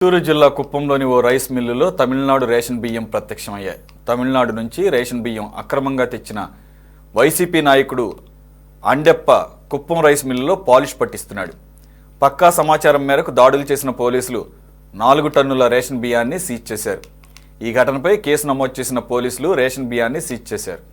చిత్తూరు జిల్లా కుప్పంలోని ఓ రైస్ మిల్లులో తమిళనాడు రేషన్ బియ్యం ప్రత్యక్షమయ్యాయి. తమిళనాడు నుంచి రేషన్ బియ్యం అక్రమంగా తెచ్చిన వైసీపీ నాయకుడు అండెప్ప కుప్పం రైస్ మిల్లులో పాలిష్ పట్టిస్తున్నాడు. పక్కా సమాచారం మేరకు దాడులు చేసిన పోలీసులు 4 టన్నుల రేషన్ బియ్యాన్ని సీజ్ చేశారు. ఈ ఘటనపై కేసు నమోదు చేసిన పోలీసులు రేషన్ బియ్యాన్ని సీజ్ చేశారు.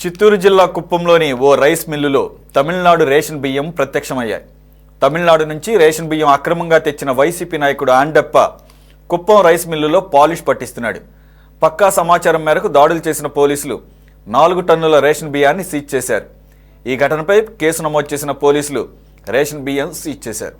చిత్తూరు జిల్లా కుప్పంలోని ఓ రైస్ మిల్లులో తమిళనాడు రేషన్ బియ్యం ప్రత్యక్షమయ్యాయి. తమిళనాడు నుంచి రేషన్ బియ్యం అక్రమంగా తెచ్చిన వైసీపీ నాయకుడు అండెప్ప కుప్పం రైస్ మిల్లులో పాలిష్ పట్టిస్తున్నాడు. పక్కా సమాచారం మేరకు దాడులు చేసిన పోలీసులు 4 టన్నుల రేషన్ బియ్యాన్ని సీజ్ చేశారు. ఈ ఘటనపై కేసు నమోదు చేసిన పోలీసులు రేషన్ బియ్యం సీజ్ చేశారు.